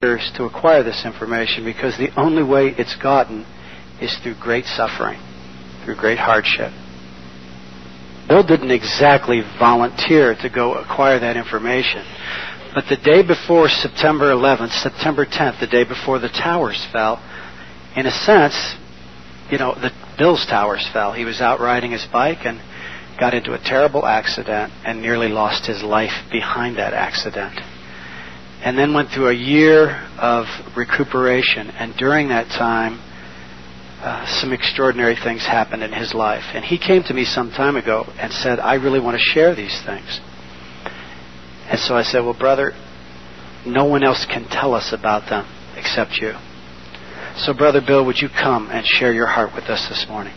to acquire this information, because the only way it's gotten is through great suffering, through great hardship. Bill didn't exactly volunteer to go acquire that information, but the day before September 11th, September 10th, the day before the towers fell, in a sense, Bill's towers fell. He was out riding his bike and got into a terrible accident and nearly lost his life behind that accident. And then went through a year of recuperation, and during that time, some extraordinary things happened in his life. And he came to me some time ago and said, I really want to share these things. And so I said, well, brother, no one else can tell us about them except you. So, Brother Bill, would you come and share your heart with us this morning?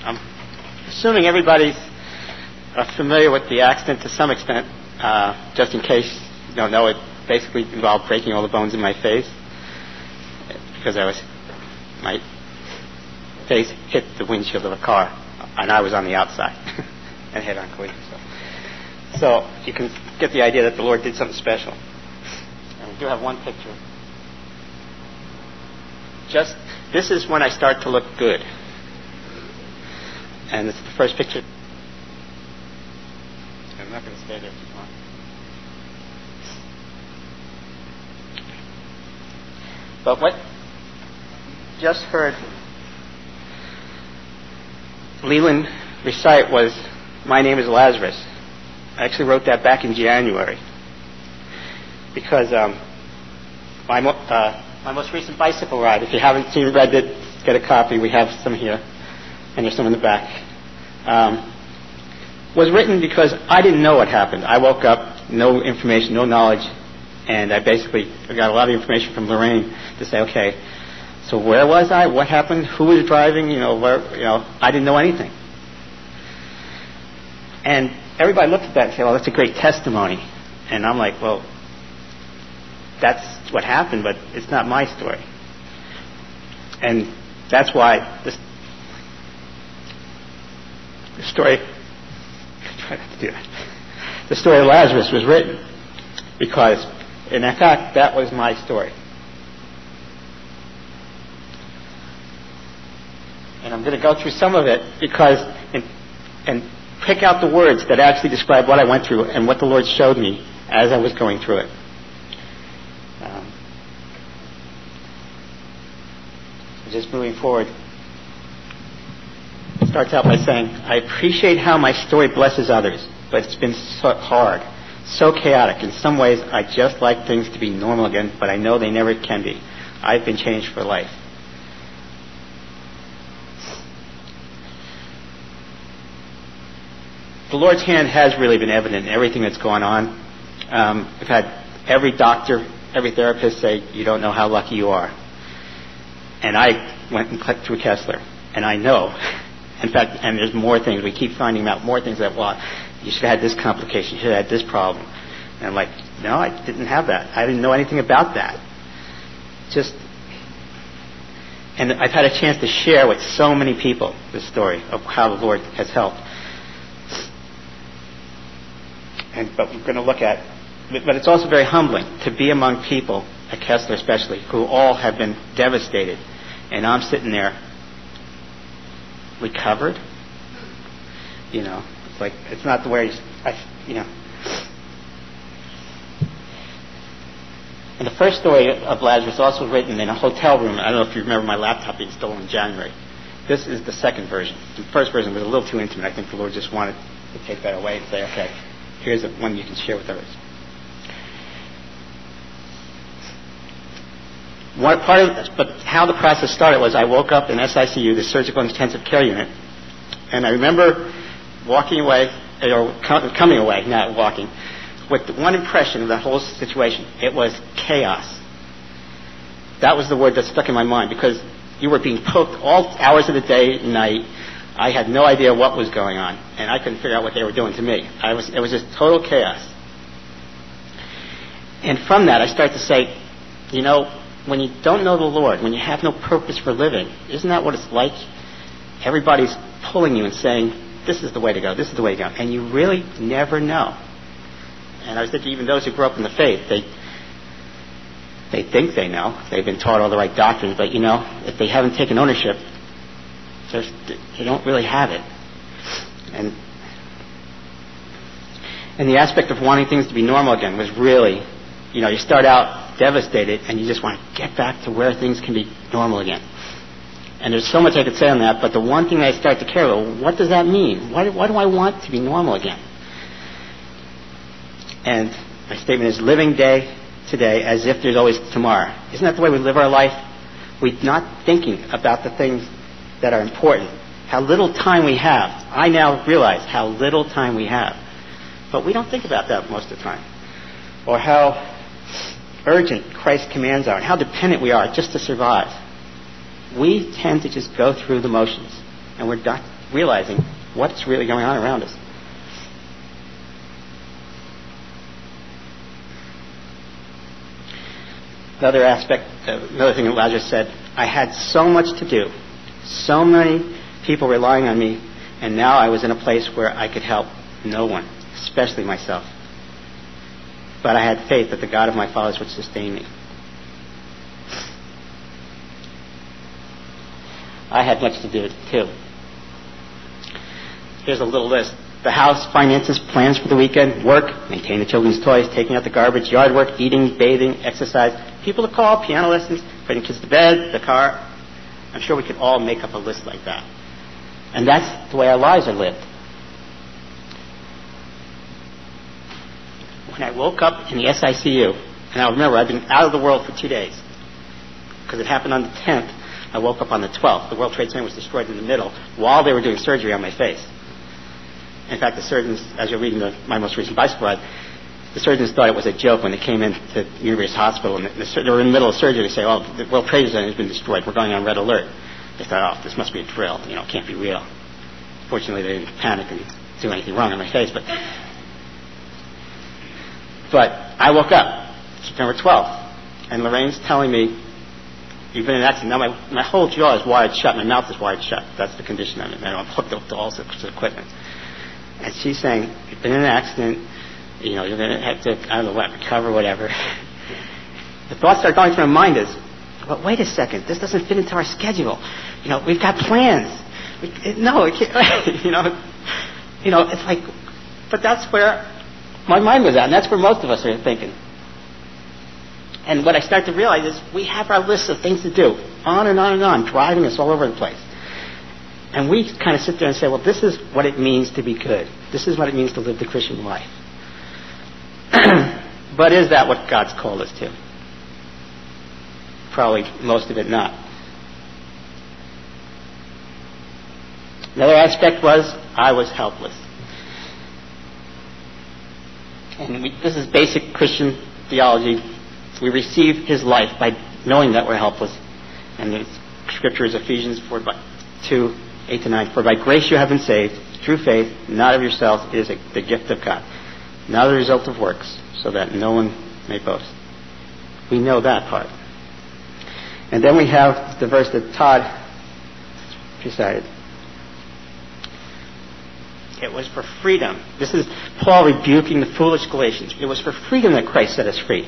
I'm assuming everybody's familiar with the accident to some extent. Just in case you don't know, it basically involved breaking all the bones in my face, because my face hit the windshield of a car, and I was on the outside, and head-on collision. So you can get the idea that the Lord did something special. And we do have one picture. This is when I start to look good. And it's the first picture. I'm not going to stay there too long. But what you just heard Leland recite was, "My name is Lazarus." I actually wrote that back in January, because my most recent bicycle ride, if you haven't read it, get a copy. We have some here, and there's some in the back. Was written because I didn't know what happened. I woke up, no information, no knowledge, and I basically got a lot of information from Lorraine to say, okay, so where was I? What happened? Who was driving? I didn't know anything. And everybody looked at that and said, well, that's a great testimony. And I'm like, well, that's what happened, but it's not my story. And that's why the story, try not to do that. The story of Lazarus was written because, in fact, that was my story. And I'm going to go through some of it and pick out the words that actually describe what I went through and what the Lord showed me as I was going through it. Just moving forward. It starts out by saying, I appreciate how my story blesses others, but it's been so hard, so chaotic. In some ways, I just like things to be normal again, but I know they never can be. I've been changed for life. The Lord's hand has really been evident in everything that's gone on. I've had every doctor, every therapist say, you don't know how lucky you are. And I went and clicked through Kessler, and I know. In fact, and there's more things. We keep finding out more things that, well, you should have had this complication, you should have had this problem. And I'm like, no, I didn't have that. I didn't know anything about that. And I've had a chance to share with so many people the story of how the Lord has helped. But we're going to look at, but it's also very humbling to be among people, at Kessler especially, who all have been devastated. And I'm sitting there, recovered. It's like, it's not the way, And the first story of Lazarus also written in a hotel room. I don't know if you remember my laptop being stolen in January. This is the second version. The first version was a little too intimate. I think the Lord just wanted to take that away and say, okay, here's one you can share with others. But how the process started was I woke up in SICU, the surgical intensive care unit, and I remember walking away, or coming away, not walking, with one impression of the whole situation. It was chaos. That was the word that stuck in my mind, because you were being poked all hours of the day and night. I had no idea what was going on, and I couldn't figure out what they were doing to me. It was just total chaos. And from that, I started to say, when you don't know the Lord, when you have no purpose for living, isn't that what it's like? Everybody's pulling you and saying, this is the way to go, this is the way to go. And you really never know. And I was thinking even those who grew up in the faith, they think they know. They've been taught all the right doctrines, but if they haven't taken ownership, they don't really have it. And the aspect of wanting things to be normal again was really, you start out devastated and you just want to get back to where things can be normal again. And there's so much I could say on that, but the one thing that I start to care about, what does that mean? Why do I want to be normal again? And my statement is living day today as if there's always tomorrow. Isn't that the way we live our life? We're not thinking about the things that are important. How little time we have. I now realize how little time we have. But we don't think about that most of the time. Or how urgent Christ's commands are and how dependent we are just to survive. We tend to just go through the motions and we're not realizing what's really going on around us. Another thing that Lazarus said, I had so much to do, so many people relying on me, and now I was in a place where I could help no one, especially myself. But I had faith that the God of my fathers would sustain me. I had much to do too. Here's a little list. The house, finances, plans for the weekend, work, maintain the children's toys, taking out the garbage, yard work, eating, bathing, exercise, people to call, piano lessons, putting kids to bed, the car. I'm sure we could all make up a list like that. And that's the way our lives are lived. When I woke up in the SICU, and I remember I'd been out of the world for 2 days, because it happened on the 10th, I woke up on the 12th. The World Trade Center was destroyed in the middle while they were doing surgery on my face. In fact, the surgeons, as you're reading my most recent bicycle ride, the surgeons thought it was a joke when they came into University Hospital and they were in the middle of surgery. They say, "Oh, the World Trade Center has been destroyed. We're going on red alert." They thought, "Oh, this must be a drill. It can't be real." Fortunately, they didn't panic and do anything wrong on my face. But I woke up September 12th, and Lorraine's telling me, "You've been in an accident." Now my whole jaw is wired shut. My mouth is wired shut. That's the condition I'm in. I'm hooked up to all sorts of equipment. And she's saying, "You've been in an accident. You're going to have to, recover, whatever." The thoughts that are going through my mind is, "But wait a second. This doesn't fit into our schedule. We've got plans. No, it can't." It's like, but that's where my mind was at, and that's where most of us are thinking. And what I start to realize is we have our lists of things to do, on and on and on, driving us all over the place. And we kind of sit there and say, well, this is what it means to be good. This is what it means to live the Christian life. But is that what God's called us to? Probably most of it not. Another aspect was I was helpless. And this is basic Christian theology. We receive his life by knowing that we're helpless. And the scripture is Ephesians 4:2, 8-9. For by grace you have been saved, through faith, not of yourselves. It is the gift of God, not the result of works, so that no one may boast. We know that part. And then we have the verse that Todd recited. It was for freedom. This is Paul rebuking the foolish Galatians. It was for freedom that Christ set us free.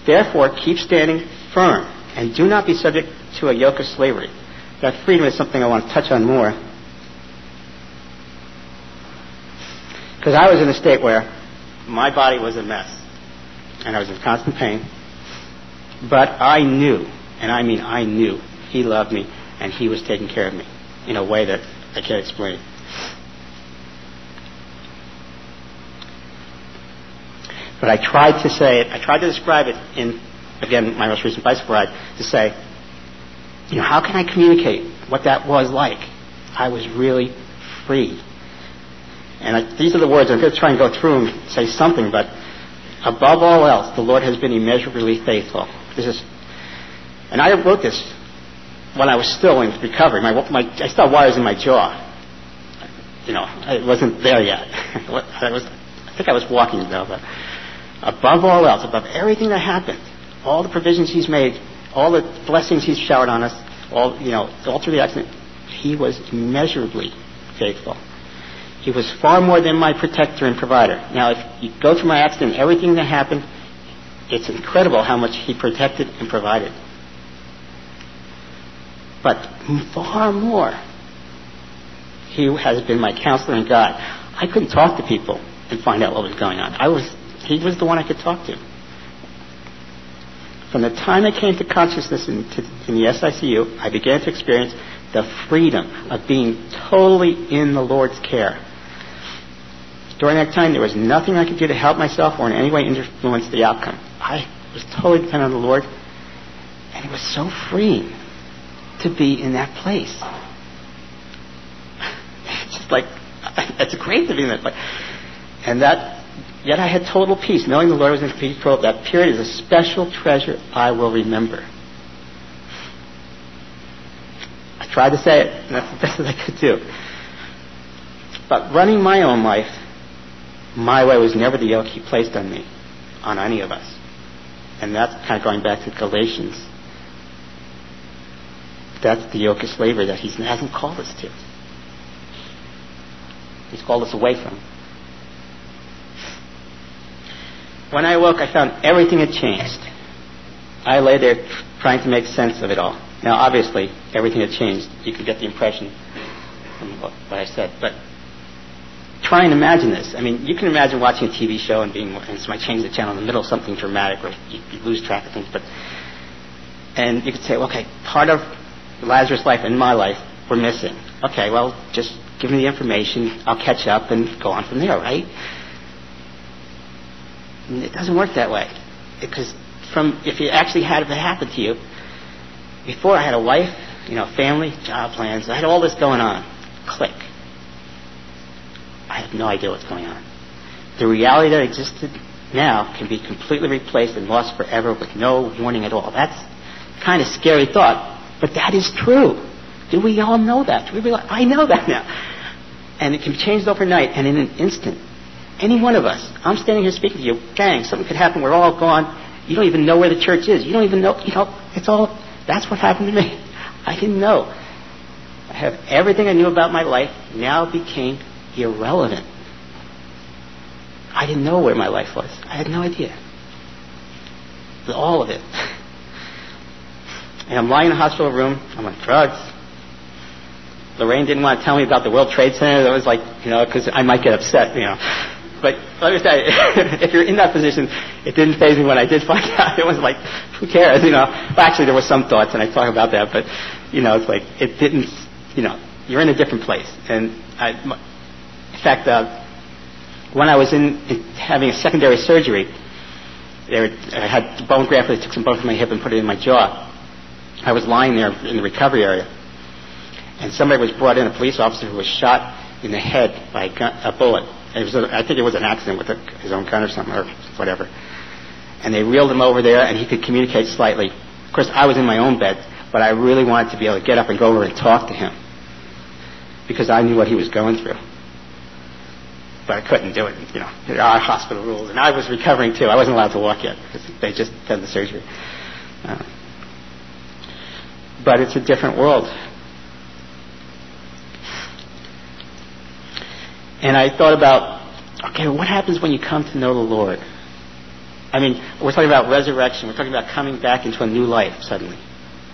Therefore, keep standing firm and do not be subject to a yoke of slavery. That freedom is something I want to touch on more. Because I was in a state where my body was a mess and I was in constant pain. But I knew, and I mean I knew, he loved me and he was taking care of me in a way that I can't explain. But I tried to say it, I tried to describe it in, again, my most recent bicycle ride, to say, how can I communicate what that was like? I was really free. And these are the words, I'm going to try and go through and say something, but above all else, the Lord has been immeasurably faithful. And I wrote this when I was still in recovery. I still had wires in my jaw. I wasn't there yet. I think I was walking though, but above all else, above everything that happened, all the provisions he's made, all the blessings he's showered on us, all through the accident, he was immeasurably faithful. He was far more than my protector and provider. Now, if you go through my accident, everything that happened, it's incredible how much he protected and provided. But far more, he has been my counselor and God. I couldn't talk to people and find out what was going on. He was the one I could talk to. From the time I came to consciousness in the SICU, I began to experience the freedom of being totally in the Lord's care. During that time, there was nothing I could do to help myself or in any way influence the outcome. I was totally dependent on the Lord, and it was so freeing to be in that place. It's just like, it's great to be in that place. And yet I had total peace, knowing the Lord was in complete control. That period is a special treasure I will remember. I tried to say it, and that's the best that I could do. But running my own life, my way was never the yoke he placed on me, on any of us. And that's kind of going back to Galatians. That's the yoke of slavery that he hasn't called us to. He's called us away from. When I woke, I found everything had changed. I lay there trying to make sense of it all. Now, obviously, everything had changed. You could get the impression from what I said. But try and imagine this. I mean, you can imagine watching a TV show and somebody change the channel in the middle of something dramatic where you lose track of things. And you could say, okay, part of Lazarus' life and my life were missing. Okay, well, just give me the information. I'll catch up and go on from there, right? And it doesn't work that way. Because if you actually had it happen to you, before I had a wife, family, job plans, I had all this going on. Click. I have no idea what's going on. The reality that existed now can be completely replaced and lost forever with no warning at all. That's kind of scary thought, but that is true. Do we all know that? Do we realize? I know that now. And it can be changed overnight and in an instant. Any one of us. I'm standing here speaking to you. Gang, something could happen. We're all gone. You don't even know where the church is. You don't even know. That's what happened to me. I didn't know. I have everything I knew about my life now became irrelevant. I didn't know where my life was. I had no idea. All of it. And I'm lying in a hospital room. I'm on drugs. Lorraine didn't want to tell me about the World Trade Center. That was like, because I might get upset, But let me say, if you're in that position, it didn't faze me when I did find out. It was like, who cares, Well, actually, there were some thoughts, and I talk about that, but, it's like, it didn't, you're in a different place. And in fact, when I was having a secondary surgery, I had the bone graft. They took some bone from my hip and put it in my jaw. I was lying there in the recovery area, and somebody was brought in, a police officer who was shot in the head by a bullet. I think it was an accident with his own gun or something, or whatever. And they wheeled him over there, and he could communicate slightly. Of course, I was in my own bed, but I really wanted to be able to get up and go over and talk to him, because I knew what he was going through. But I couldn't do it, There are hospital rules, and I was recovering too. I wasn't allowed to walk yet, because they just done the surgery. But it's a different world. And I thought about, okay, what happens when you come to know the Lord? I mean, we're talking about resurrection. We're talking about coming back into a new life suddenly.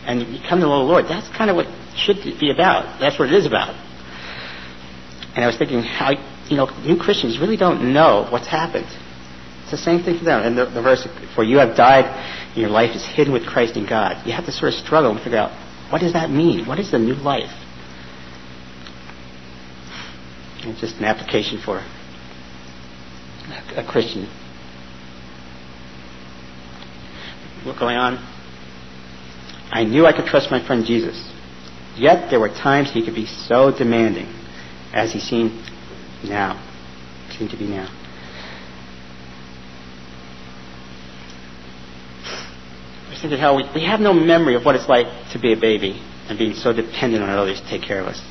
And you come to know the Lord. That's kind of what it should be about. That's what it is about. And I was thinking how, new Christians really don't know what's happened. It's the same thing for them. And the verse, for you have died, and your life is hidden with Christ in God. You have to sort of struggle and figure out, what does that mean? What is the new life? It's just an application for a Christian. What's going on? I knew I could trust my friend Jesus. Yet there were times he could be so demanding, as he seemed to be now. I was thinking how we have no memory of what it's like to be a baby and being so dependent on others to take care of us.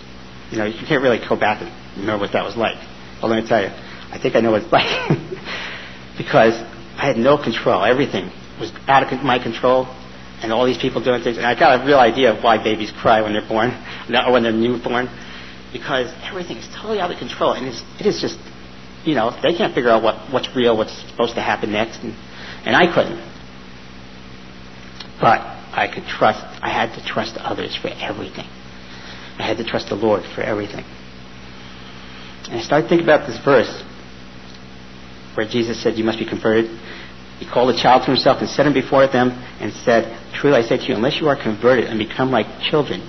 You can't really go back and remember what that was like. Well, let me tell you, I think I know what it's like. Because I had no control. Everything was out of my control, and all these people doing things. And I got a real idea of why babies cry when they're born, or when they're newborn, because everything is totally out of control. And it is just, they can't figure out what's real, what's supposed to happen next, and I couldn't. But I had to trust others for everything. I had to trust the Lord for everything. And I started thinking about this verse where Jesus said, you must be converted. He called a child to himself and set him before them and said, truly I say to you, unless you are converted and become like children,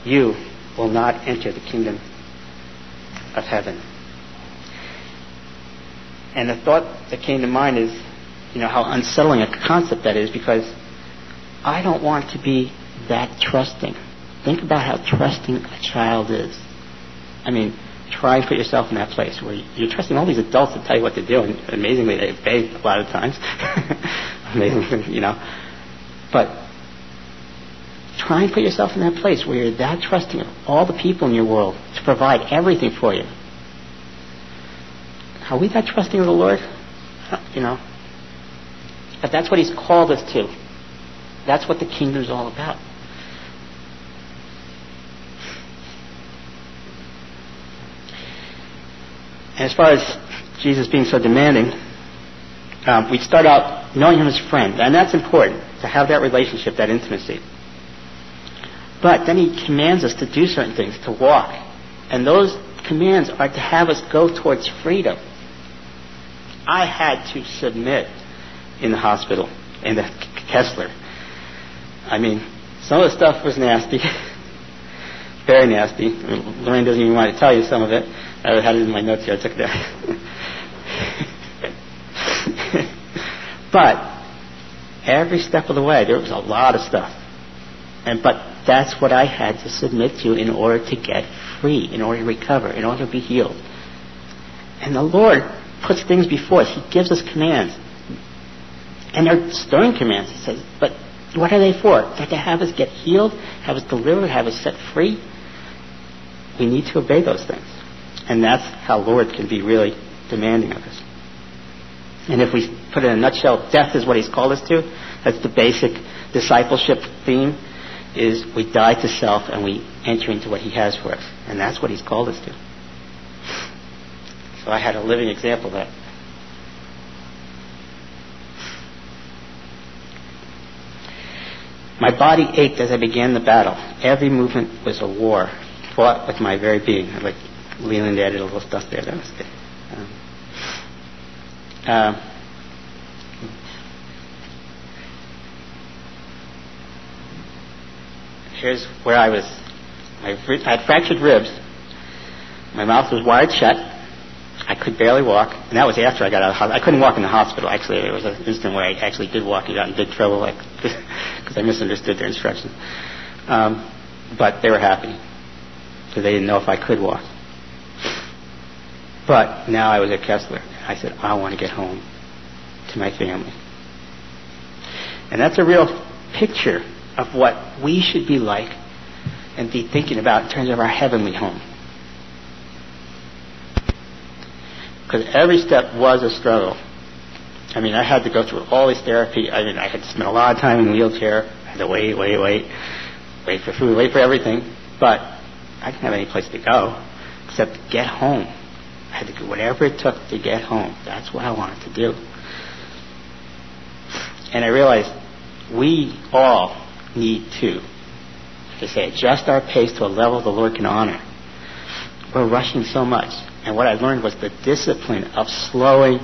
you will not enter the kingdom of heaven. And the thought that came to mind is, how unsettling a concept that is, because I don't want to be that trusting. Think about how trusting a child is. I mean, try and put yourself in that place where you're trusting all these adults to tell you what to do, and amazingly they obey a lot of times. Amazingly, But try and put yourself in that place where you're that trusting of all the people in your world to provide everything for you. Are we that trusting of the Lord? But that's what He's called us to. That's what the kingdom is all about. And as far as Jesus being so demanding, we start out knowing Him as a friend. And that's important, to have that relationship, that intimacy. But then He commands us to do certain things, to walk. And those commands are to have us go towards freedom. I had to submit in the hospital, in the Kessler. I mean, some of the stuff was nasty. Very nasty. Lorraine doesn't even want to tell you some of it. I had it in my notes here. I took it down. But every step of the way, there was a lot of stuff. But that's what I had to submit to in order to get free, in order to recover, in order to be healed. And the Lord puts things before us. He gives us commands. And they're stern commands. He says, but what are they for? They're to have us get healed, have us delivered, have us set free. We need to obey those things. And that's how Lord can be really demanding of us. And if we put it in a nutshell, death is what He's called us to. That's the basic discipleship theme, is we die to self and we enter into what He has for us. And that's what He's called us to. So I had a living example of that. My body ached as I began the battle. Every movement was a war, fought with my very being. Like Leland added a little stuff there. That was good. Here's where I was. I had fractured ribs. My mouth was wired shut. I could barely walk, and that was after I got out of the hospital. I couldn't walk in the hospital, actually. There was an instant where I actually did walk and got in big trouble because I misunderstood their instructions. But they were happy because they didn't know if I could walk. But now I was at Kessler. I said, I want to get home to my family. And that's a real picture of what we should be like and be thinking about in terms of our heavenly home. Because every step was a struggle. I mean, I had to go through all this therapy. I mean, I had to spend a lot of time in a wheelchair. I had to wait for food, wait for everything. But I didn't have any place to go except get home. I had to do whatever it took to get home. That's what I wanted to do. And I realized we all need to adjust our pace to a level the Lord can honor. We're rushing so much. And what I learned was the discipline of slowing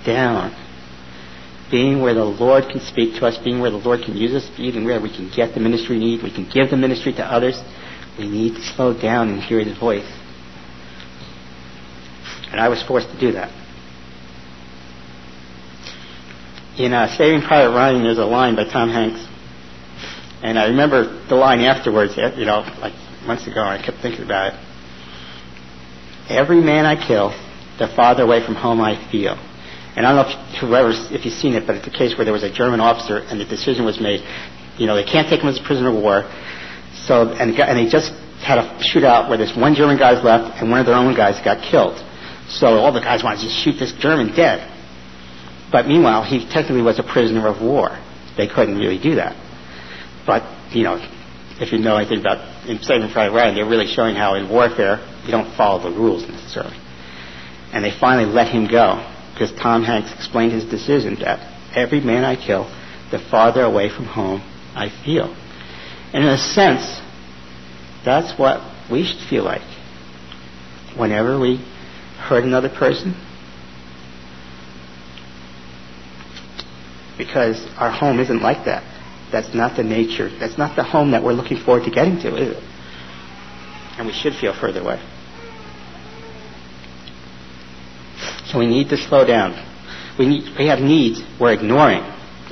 down. Being where the Lord can speak to us, being where the Lord can use us, being where we can get the ministry we need, we can give the ministry to others. We need to slow down and hear His voice. And I was forced to do that. In Saving Private Ryan, there's a line by Tom Hanks. And I remember the line afterwards, like months ago, I kept thinking about it. Every man I kill, the farther away from home I feel. And I don't know if you've seen it, but it's a case where there was a German officer and the decision was made, they can't take him as a prisoner of war. So, and they just had a shootout where this one German guy's left and one of their own guys got killed. So all the guys wanted to just shoot this German dead. But meanwhile, he technically was a prisoner of war. They couldn't really do that. But, if you know anything about in Saving Private Ryan, they're really showing how in warfare you don't follow the rules necessarily. And they finally let him go because Tom Hanks explained his decision that every man I kill, the farther away from home I feel. And in a sense, that's what we should feel like whenever we hurt another person. Because our home isn't like that. That's not the nature. That's not the home that we're looking forward to getting to, is it? And we should feel further away. So we need to slow down. We have needs we're ignoring.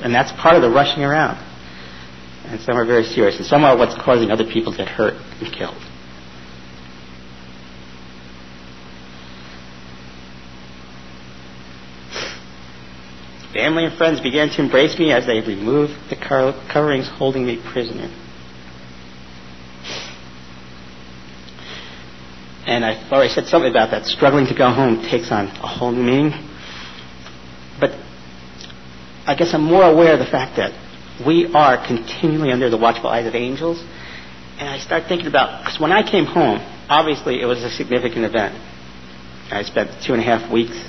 And that's part of the rushing around. And some are very serious. And some are what's causing other people to get hurt and killed. Family and friends began to embrace me as they removed the coverings holding me prisoner. And I've already said something about that. Struggling to go home takes on a whole new meaning. But I guess I'm more aware of the fact that we are continually under the watchful eyes of angels. And I start thinking about, because when I came home, obviously it was a significant event. I spent 2.5 weeks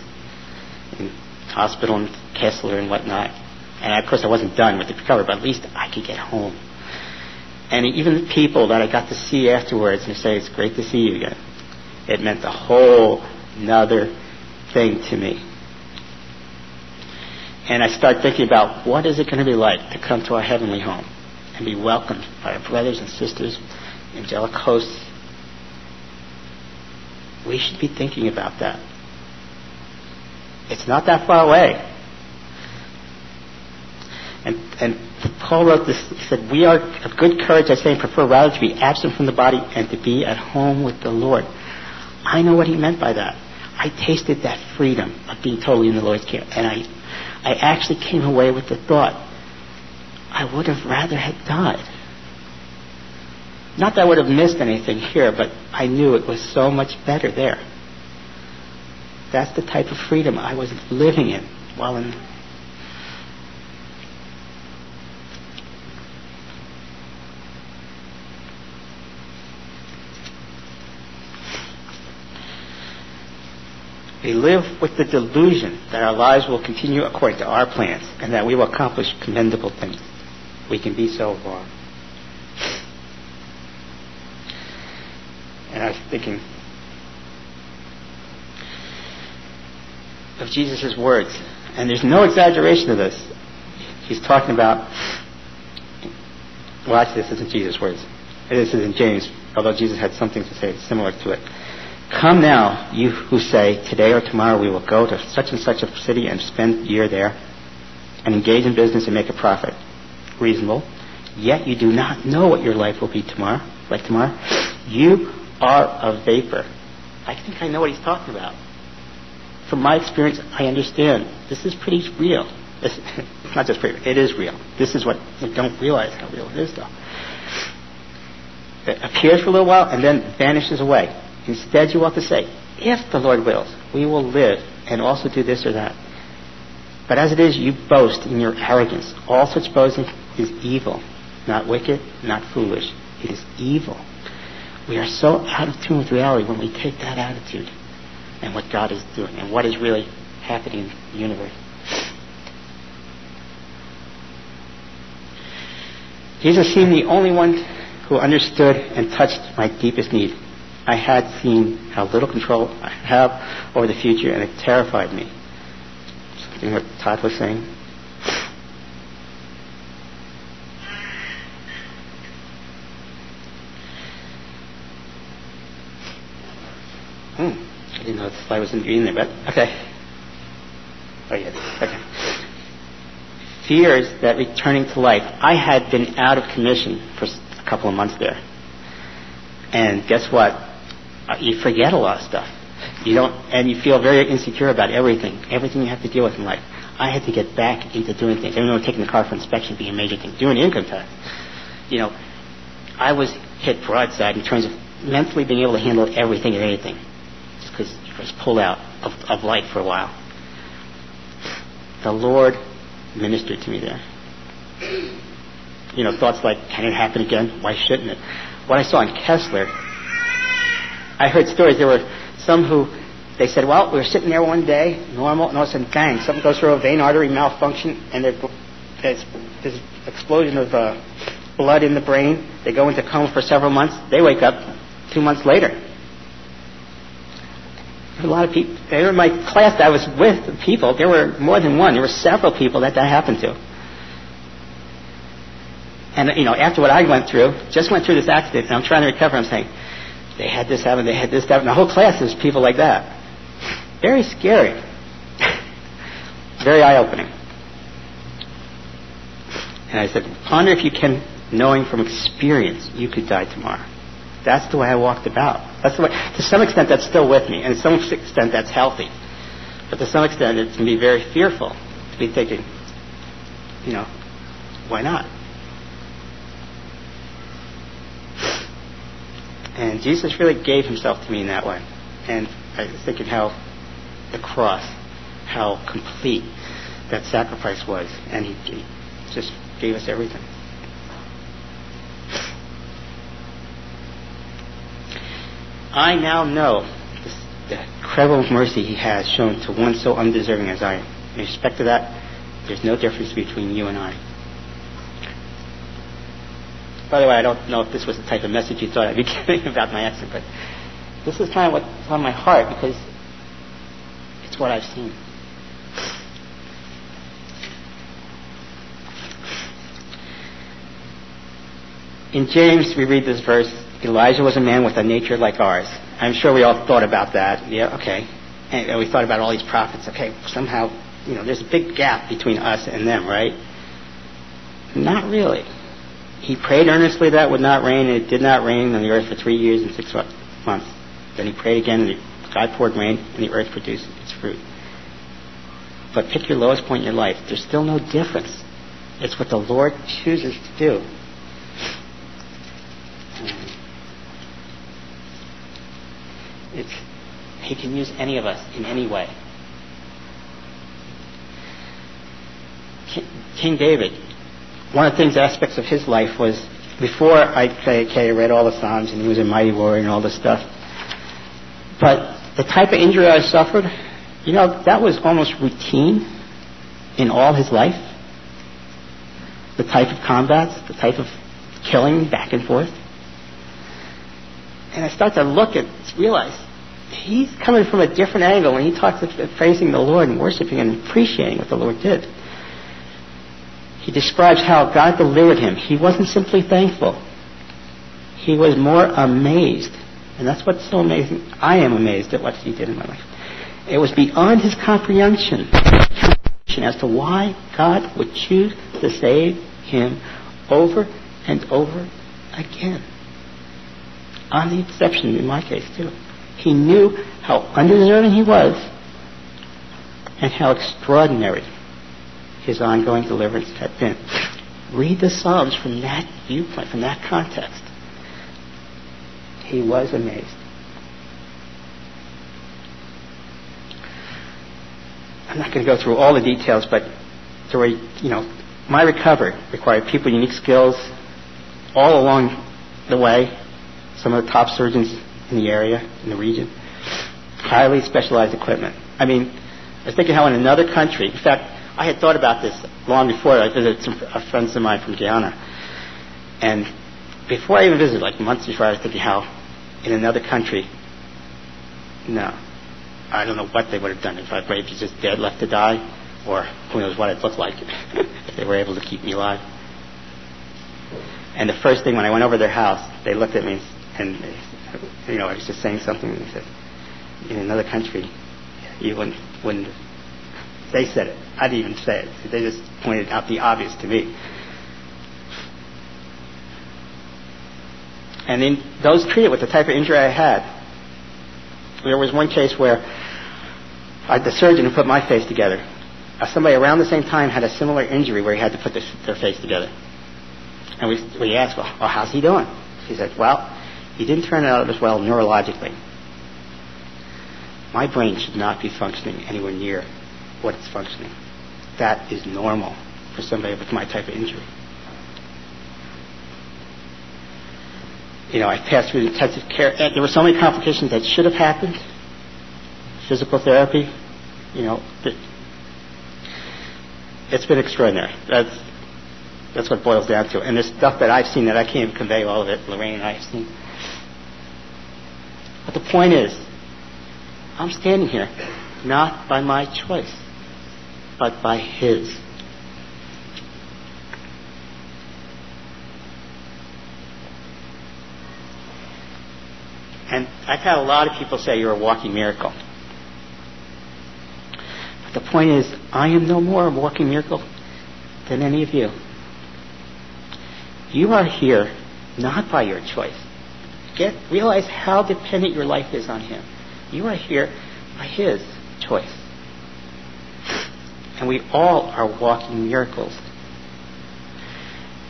in hospital in Kessler and whatnot. And of course I wasn't done with the recovery, but at least I could get home. And even the people that I got to see afterwards and say, it's great to see you again, it meant a whole nother thing to me. And I start thinking about what is it going to be like to come to our heavenly home and be welcomed by our brothers and sisters, angelic hosts. We should be thinking about that. It's not that far away. And Paul wrote this, he said, we are of good courage, I say, and prefer rather to be absent from the body and to be at home with the Lord. I know what he meant by that. I tasted that freedom of being totally in the Lord's care. And I actually came away with the thought, I would have rather had died. Not that I would have missed anything here, but I knew it was so much better there. That's the type of freedom I was living in while in. We live with the delusion that our lives will continue according to our plans and that we will accomplish commendable things. We can be so wrong. And I was thinking of Jesus' words, and there's no exaggeration of this. He's talking about, well, actually, this isn't Jesus' words. This is in James, although Jesus had something to say similar to it. Come now, you who say, today or tomorrow we will go to such and such a city and spend a year there and engage in business and make a profit. Reasonable. Yet you do not know what your life will be tomorrow. You are a vapor. I think I know what he's talking about. From my experience, I understand. This is pretty real. It's not just pretty, it is real. This is what we don't realize how real it is, though. It appears for a little while and then vanishes away. Instead, you ought to say, if the Lord wills, we will live and also do this or that. But as it is, you boast in your arrogance. All such boasting is evil, not wicked, not foolish. It is evil. We are so out of tune with reality when we take that attitude and what God is doing and what is really happening in the universe. Jesus seemed the only one who understood and touched my deepest need. I had seen how little control I have over the future, and it terrified me. Something what Todd was saying. I didn't know the slide was in there, but okay. Oh, yes. Okay. Fears that returning to life. I had been out of commission for a couple of months there. And guess what? You forget a lot of stuff. You don't, and you feel very insecure about everything you have to deal with in life. I had to get back into doing things. I remember taking the car for inspection being a major thing. Doing income tax. I was hit broadside in terms of mentally being able to handle everything and anything. Just because you was pulled out of life for a while. the Lord ministered to me there. Thoughts like, can it happen again? Why shouldn't it? What I saw in Kessler, I heard stories. There were some who, they said, well, we were sitting there one day, normal, and all of a sudden, bang, something goes through a vein artery malfunction, and there's this explosion of blood in the brain. They go into coma for several months. They wake up 2 months later. A lot of people, they were in my class that I was with, people, there were more than one. There were several people that happened to. And, after what I went through this accident, and I'm trying to recover, I'm saying, they had this happen, they had this happen. The whole class is people like that. Very scary. Very eye-opening. And I said, ponder if you can, knowing from experience, you could die tomorrow. That's the way I walked about. That's the way. To some extent, that's still with me, and to some extent, that's healthy. But to some extent, it can be very fearful to be thinking, why not? And Jesus really gave himself to me in that way. And I was thinking how the cross, how complete that sacrifice was. And he just gave us everything. I now know the incredible mercy he has shown to one so undeserving as I am. In respect to that, there's no difference between you and I. By the way, I don't know if this was the type of message you thought I'd be giving about my accident, but this is kind of what's on my heart because it's what I've seen. In James, we read this verse, Elijah was a man with a nature like ours. I'm sure we all thought about that. Yeah, okay. And we thought about all these prophets. Okay, somehow, there's a big gap between us and them, right? Not really. He prayed earnestly that it would not rain, and it did not rain on the earth for 3 years and 6 months. Then he prayed again, and God poured rain, and the earth produced its fruit. But pick your lowest point in your life. There's still no difference. It's what the Lord chooses to do. He can use any of us in any way. King David, one of the aspects of his life was, before I read all the Psalms and he was a mighty warrior and all this stuff, but the type of injury I suffered, that was almost routine in all his life. The type of combats, the type of killing back and forth. And I start to look and realize he's coming from a different angle when he talks about praising the Lord and worshiping and appreciating what the Lord did. He describes how God delivered him. He wasn't simply thankful. He was more amazed. And that's what's so amazing. I am amazed at what he did in my life. It was beyond his comprehension as to why God would choose to save him over and over again. On the exception in my case too. He knew how undeserving he was and how extraordinary his ongoing deliverance had been. Read the Psalms from that viewpoint, from that context. He was amazed. I'm not going to go through all the details, but my recovery required people with unique skills all along the way. Some of the top surgeons in the area, in the region. Highly specialized equipment. I was thinking how in another country, in fact, I had thought about this long before. I visited some friends of mine from Guyana. And before I even visited, like months before, I was thinking how in another country, no, I don't know what they would have done. If I was just dead, left to die, or who knows what it looked like if they were able to keep me alive. And the first thing when I went over their house, they looked at me and I was just saying something, and they said, in another country, you wouldn't. They said it. I didn't even say it. They just pointed out the obvious to me. And then those treated with the type of injury I had. There was one case where the surgeon who put my face together, somebody around the same time had a similar injury where he had to put their face together. And we asked, well, how's he doing? He said, well, he didn't turn out as well neurologically. My brain should not be functioning anywhere near what it's functioning. that is normal for somebody with my type of injury. I passed through intensive care, and there were so many complications that should have happened. Physical therapy, it's been extraordinary. That's what it boils down to. And there's stuff that I've seen that I can't even convey all of it. Lorraine and I have seen. But the point is, I'm standing here not by my choice, but by His. And I've had a lot of people say you're a walking miracle. But the point is, I am no more a walking miracle than any of you. You are here not by your choice. Realize how dependent your life is on Him. You are here by His choice. And we all are walking miracles.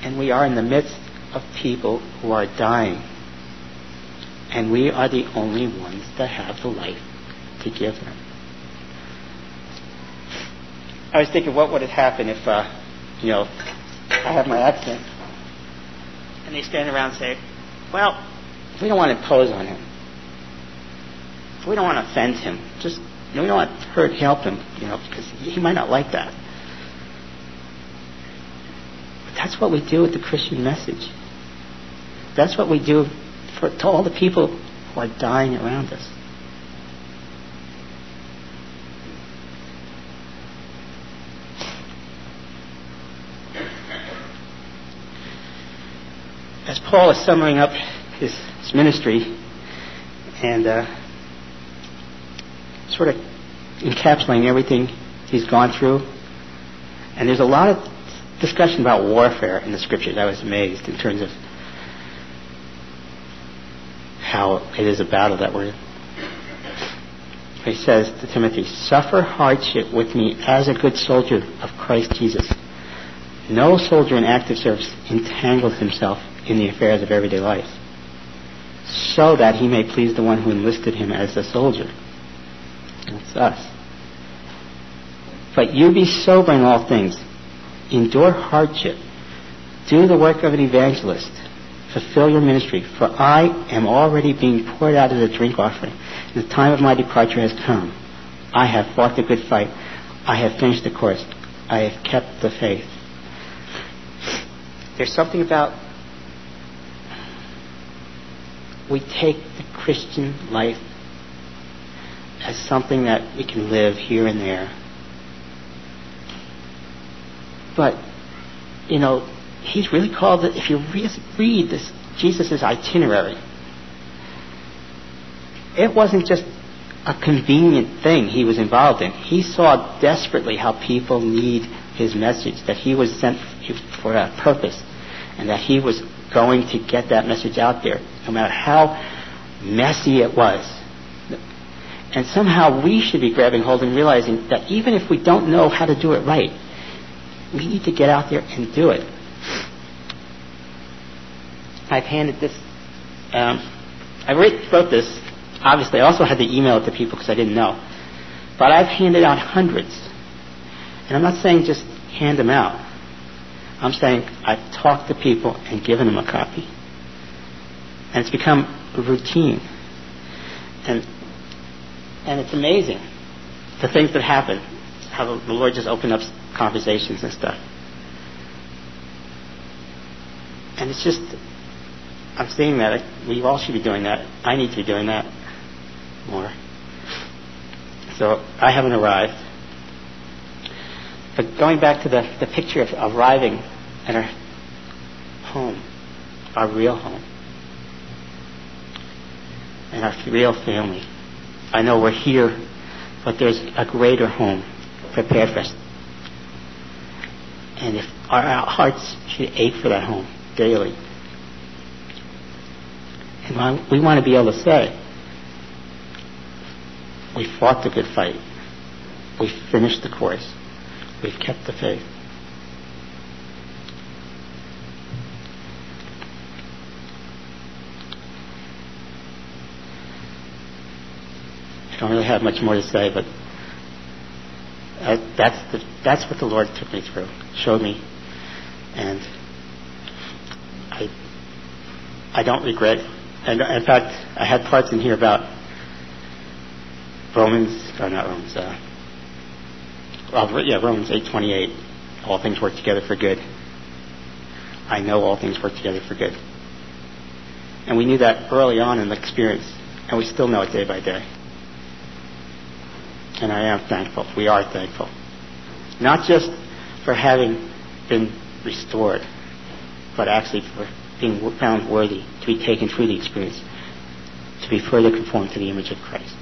And we are in the midst of people who are dying. And we are the only ones that have the life to give them. I was thinking, what would have happened if, I have my accident, and they stand around and say, well, we don't want to impose on him. We don't want to offend him. We don't want to help him, because he might not like that. But that's what we do with the Christian message. That's what we do to all the people who are dying around us. As Paul is summing up his ministry and sort of encapsulating everything he's gone through, and there's a lot of discussion about warfare in the Scriptures. I was amazed in terms of how it is a battle that we're in. He says to Timothy, suffer hardship with me as a good soldier of Christ Jesus. No soldier in active service entangles himself in the affairs of everyday life, so that he may please the one who enlisted him as a soldier. That's us. But you be sober in all things. Endure hardship. Do the work of an evangelist. Fulfill your ministry, for I am already being poured out as a drink offering. The time of my departure has come. I have fought the good fight. I have finished the course. I have kept the faith. There's something about we take the Christian life as something that we can live here and there. But, he's really called it, if you read this, Jesus' itinerary, it wasn't just a convenient thing he was involved in. He saw desperately how people need his message, that he was sent for a purpose, and that he was going to get that message out there, no matter how messy it was. And somehow we should be grabbing hold and realizing that even if we don't know how to do it right, we need to get out there and do it. I've handed this, I wrote this, obviously I also had to email it to people because I didn't know, but I've handed out hundreds. And I'm not saying just hand them out. I'm saying I've talked to people and given them a copy. And it's become a routine. And it's amazing the things that happen, how the Lord just opened up conversations and stuff. And it's just, I'm seeing that we all should be doing that. I need to be doing that more. So I haven't arrived. But going back to the picture of arriving at our home, our real home, and our real family. I know we're here, but there's a greater home prepared for us. And if our hearts should ache for that home daily. And we want to be able to say, we fought the good fight. We finished the course. We've kept the faith. I don't really have much more to say, but That's what the Lord took me through, showed me, and I don't regret. And in fact, I had parts in here about Romans 8:28. All things work together for good. I know all things work together for good. And we knew that early on in the experience, and we still know it day by day. And I am thankful. We are thankful. Not just for having been restored, but actually for being found worthy to be taken through the experience, to be further conformed to the image of Christ.